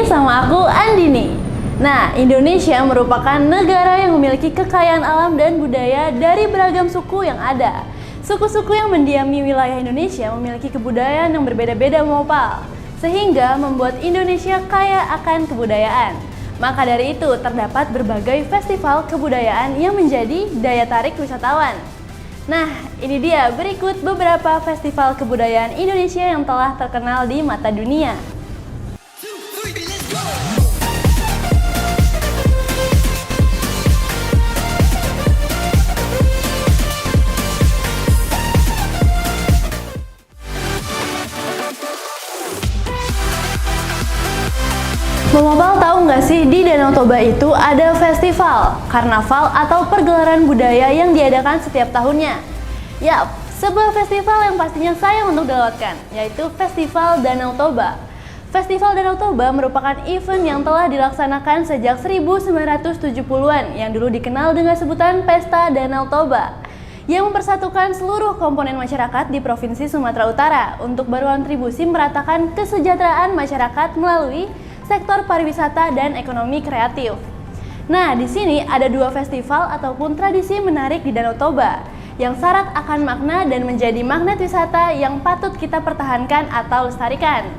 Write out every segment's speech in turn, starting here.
sama aku Andini. Nah, Indonesia merupakan negara yang memiliki kekayaan alam dan budaya dari beragam suku yang ada. Suku-suku yang mendiami wilayah Indonesia memiliki kebudayaan yang berbeda-beda Mopal, sehingga membuat Indonesia kaya akan kebudayaan. Maka dari itu terdapat berbagai festival kebudayaan yang menjadi daya tarik wisatawan. Nah, ini dia berikut beberapa festival kebudayaan Indonesia yang telah terkenal di mata dunia. Mopal tahu nggak sih di Danau Toba itu ada festival, karnaval atau pergelaran budaya yang diadakan setiap tahunnya? Yap, sebuah festival yang pastinya sayang untuk dilewatkan, yaitu Festival Danau Toba. Festival Danau Toba merupakan event yang telah dilaksanakan sejak 1970-an yang dulu dikenal dengan sebutan Pesta Danau Toba, yang mempersatukan seluruh komponen masyarakat di Provinsi Sumatera Utara untuk berkontribusi meratakan kesejahteraan masyarakat melalui sektor pariwisata dan ekonomi kreatif. Nah, di sini ada dua festival ataupun tradisi menarik di Danau Toba yang syarat akan makna dan menjadi magnet wisata yang patut kita pertahankan atau lestarikan.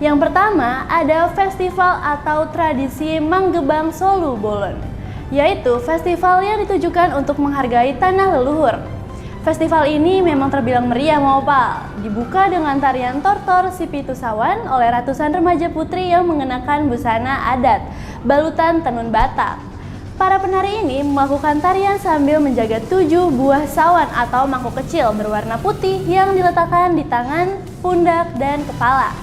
Yang pertama ada festival atau tradisi Manggebang Solu Bolon, yaitu festival yang ditujukan untuk menghargai tanah leluhur. Festival ini memang terbilang meriah Mopal, dibuka dengan tarian Tortor Sipitusawan oleh ratusan remaja putri yang mengenakan busana adat, balutan tenun Batak. Para penari ini melakukan tarian sambil menjaga 7 buah sawan atau mangkuk kecil berwarna putih yang diletakkan di tangan, pundak, dan kepala.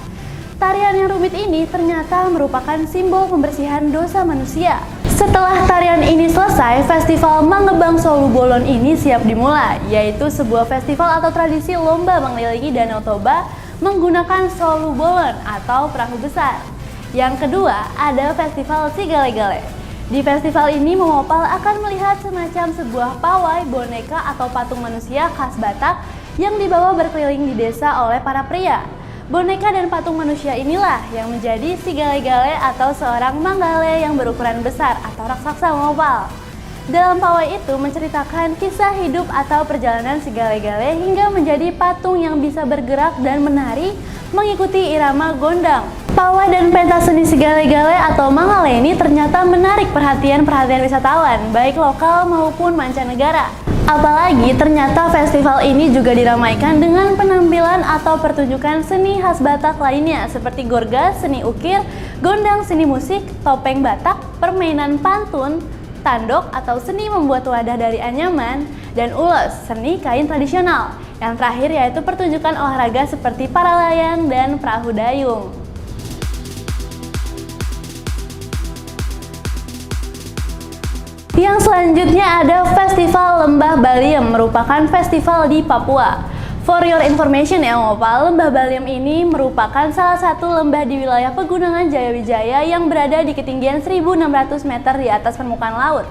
Tarian yang rumit ini ternyata merupakan simbol pembersihan dosa manusia. Setelah tarian ini selesai, festival Manggebang Solu Bolon ini siap dimulai, yaitu sebuah festival atau tradisi lomba mengelilingi Danau Toba menggunakan solu bolon atau perahu besar. Yang kedua, ada festival Sigale-Gale. Di festival ini Mopal akan melihat semacam sebuah pawai boneka atau patung manusia khas Batak yang dibawa berkeliling di desa oleh para pria. Boneka dan patung manusia inilah yang menjadi Sigale-Gale atau seorang manggale yang berukuran besar atau raksasa Mopal. Dalam pawai itu menceritakan kisah hidup atau perjalanan Sigale-Gale hingga menjadi patung yang bisa bergerak dan menari mengikuti irama gondang. Pawai dan pentas seni Sigale-Gale atau manggale ini ternyata menarik perhatian wisatawan, baik lokal maupun mancanegara. Apalagi ternyata festival ini juga diramaikan dengan penampilan atau pertunjukan seni khas Batak lainnya seperti gorga, seni ukir, gondang, seni musik, topeng Batak, permainan pantun, tandok atau seni membuat wadah dari anyaman, dan ulos, seni kain tradisional. Yang terakhir yaitu pertunjukan olahraga seperti para layang dan perahu dayung. Yang selanjutnya ada Festival Lembah Baliem, merupakan festival di Papua. For your information ya Mopal, Lembah Baliem ini merupakan salah satu lembah di wilayah Pegunungan Jayawijaya yang berada di ketinggian 1.600 meter di atas permukaan laut.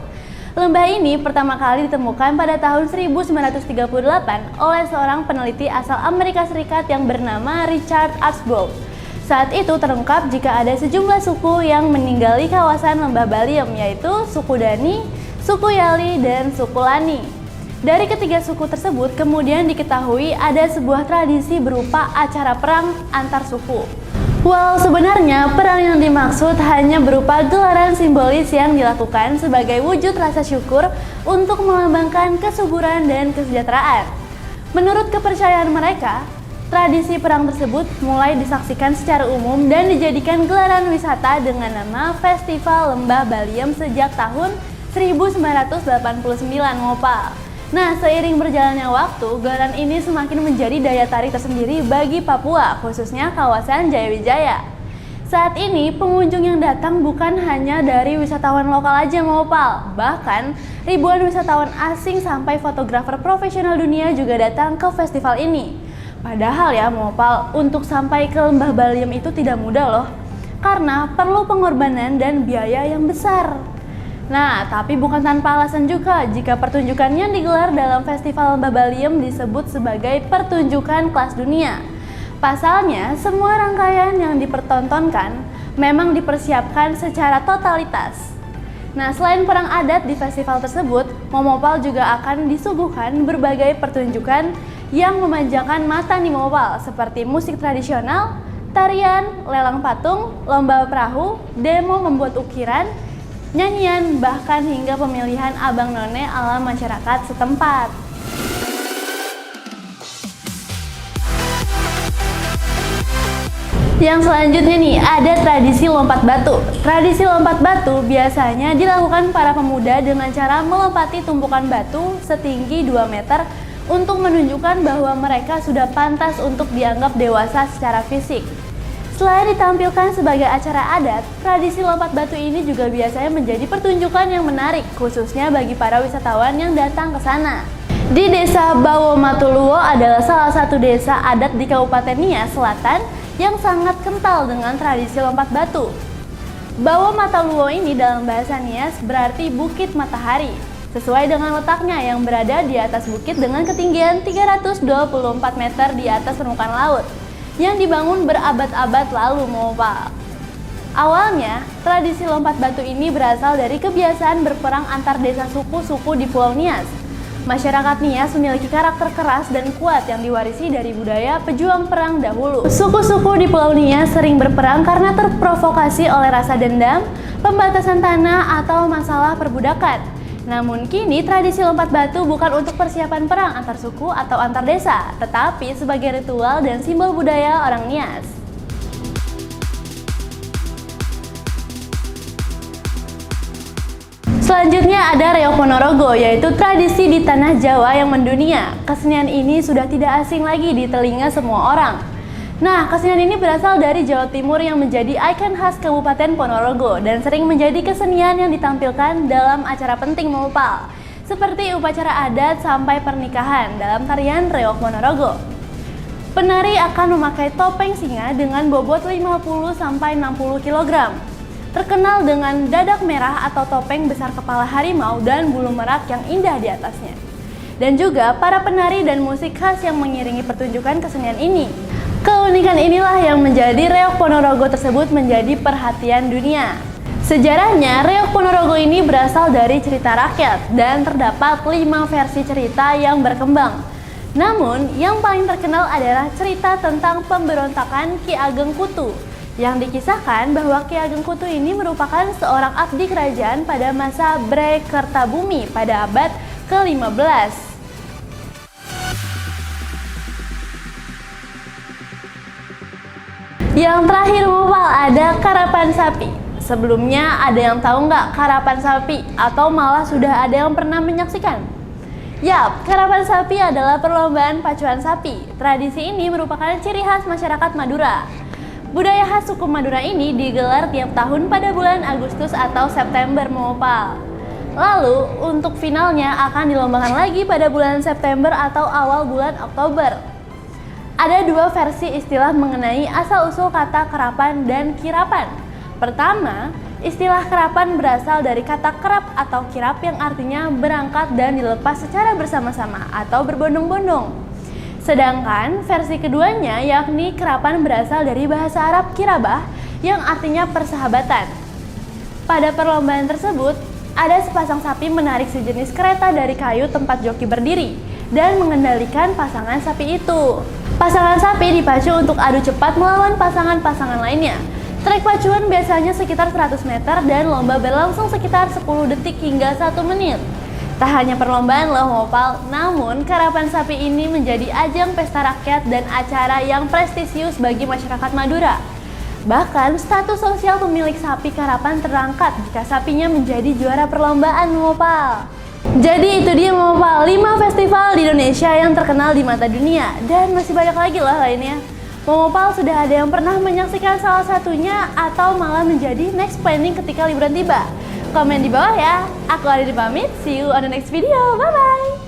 Lembah ini pertama kali ditemukan pada tahun 1938 oleh seorang peneliti asal Amerika Serikat yang bernama Richard Archbold. Saat itu terungkap jika ada sejumlah suku yang meninggali kawasan Lembah Baliem, yaitu suku Dani, suku Yali, dan suku Lani. Dari ketiga suku tersebut kemudian diketahui ada sebuah tradisi berupa acara perang antar suku. Walau sebenarnya perang yang dimaksud hanya berupa gelaran simbolis yang dilakukan sebagai wujud rasa syukur untuk melambangkan kesuburan dan kesejahteraan. Menurut kepercayaan mereka, tradisi perang tersebut mulai disaksikan secara umum dan dijadikan gelaran wisata dengan nama Festival Lembah Baliem sejak tahun 1989 Mopal. Nah, seiring berjalannya waktu, gelaran ini semakin menjadi daya tarik tersendiri bagi Papua, khususnya kawasan Jayawijaya. Saat ini, pengunjung yang datang bukan hanya dari wisatawan lokal aja Mopal, bahkan ribuan wisatawan asing sampai fotografer profesional dunia juga datang ke festival ini. Padahal ya Mopal, untuk sampai ke Lembah Baliem itu tidak mudah loh, karena perlu pengorbanan dan biaya yang besar. Nah, tapi bukan tanpa alasan juga jika pertunjukan yang digelar dalam Festival Lembah Baliem disebut sebagai pertunjukan kelas dunia. Pasalnya, semua rangkaian yang dipertontonkan memang dipersiapkan secara totalitas. Nah, selain perang adat di festival tersebut, Momopal juga akan disuguhkan berbagai pertunjukan yang memanjakan mata nih Momopal, seperti musik tradisional, tarian, lelang patung, lomba perahu, demo membuat ukiran, nyanyian, bahkan hingga pemilihan abang none ala masyarakat setempat. Yang selanjutnya nih, ada tradisi lompat batu. Tradisi lompat batu biasanya dilakukan para pemuda dengan cara melompati tumpukan batu setinggi 2 meter untuk menunjukkan bahwa mereka sudah pantas untuk dianggap dewasa secara fisik. Selain ditampilkan sebagai acara adat, tradisi lompat batu ini juga biasanya menjadi pertunjukan yang menarik, khususnya bagi para wisatawan yang datang ke sana. Di Desa Bawomatuluwo adalah salah satu desa adat di Kabupaten Nias Selatan yang sangat kental dengan tradisi lompat batu. Bawomatuluwo ini dalam bahasa Nias berarti Bukit Matahari, sesuai dengan letaknya yang berada di atas bukit dengan ketinggian 324 meter di atas permukaan laut, yang dibangun berabad-abad lalu Momopal. Awalnya, tradisi lompat batu ini berasal dari kebiasaan berperang antar desa suku-suku di Pulau Nias. Masyarakat Nias memiliki karakter keras dan kuat yang diwarisi dari budaya pejuang perang dahulu. Suku-suku di Pulau Nias sering berperang karena terprovokasi oleh rasa dendam, pembatasan tanah, atau masalah perbudakan. Namun kini tradisi lompat batu bukan untuk persiapan perang antar suku atau antar desa, tetapi sebagai ritual dan simbol budaya orang Nias. Selanjutnya ada Reok Ponorogo, yaitu tradisi di tanah Jawa yang mendunia. Kesenian ini sudah tidak asing lagi di telinga semua orang. Nah, kesenian ini berasal dari Jawa Timur yang menjadi ikon khas Kabupaten Ponorogo dan sering menjadi kesenian yang ditampilkan dalam acara penting Momopal, seperti upacara adat sampai pernikahan dalam tarian Reok Ponorogo. Penari akan memakai topeng singa dengan bobot 50-60 kg. Terkenal dengan dadak merah atau topeng besar kepala harimau dan bulu merak yang indah di atasnya. Dan juga para penari dan musik khas yang mengiringi pertunjukan kesenian ini. Keunikan inilah yang menjadi Reok Ponorogo tersebut menjadi perhatian dunia. Sejarahnya, Reok Ponorogo ini berasal dari cerita rakyat dan terdapat 5 versi cerita yang berkembang. Namun, yang paling terkenal adalah cerita tentang pemberontakan Ki Ageng Kutu, yang dikisahkan bahwa Ki Ageng Kutu ini merupakan seorang abdi kerajaan pada masa Bre Kertabumi pada abad ke-15. Yang terakhir Momopal ada karapan sapi. Sebelumnya ada yang tahu nggak karapan sapi? Atau malah sudah ada yang pernah menyaksikan? Yap, karapan sapi adalah perlombaan pacuan sapi. Tradisi ini merupakan ciri khas masyarakat Madura. Budaya khas suku Madura ini digelar tiap tahun pada bulan Agustus atau September Momopal. Lalu untuk finalnya akan dilombakan lagi pada bulan September atau awal bulan Oktober. Ada 2 versi istilah mengenai asal-usul kata karapan dan kirapan. Pertama, istilah karapan berasal dari kata kerap atau kirap yang artinya berangkat dan dilepas secara bersama-sama atau berbondong-bondong. Sedangkan versi keduanya yakni kerapan berasal dari bahasa Arab kirabah yang artinya persahabatan. Pada perlombaan tersebut, ada sepasang sapi menarik sejenis kereta dari kayu tempat joki berdiri dan mengendalikan pasangan sapi itu. Pasangan sapi dipacu untuk adu cepat melawan pasangan-pasangan lainnya. Trek pacuan biasanya sekitar 100 meter dan lomba berlangsung sekitar 10 detik hingga 1 menit. Tak hanya perlombaan loh Momopal, namun karapan sapi ini menjadi ajang pesta rakyat dan acara yang prestisius bagi masyarakat Madura. Bahkan status sosial pemilik sapi karapan terangkat jika sapinya menjadi juara perlombaan Momopal. Jadi itu dia Momopal, 5 festival di Indonesia yang terkenal di mata dunia dan masih banyak lagi loh lainnya. Momopal sudah ada yang pernah menyaksikan salah satunya atau malah menjadi next planning ketika liburan tiba? Komen di bawah ya. Aku Adi pamit, see you on the next video, bye bye.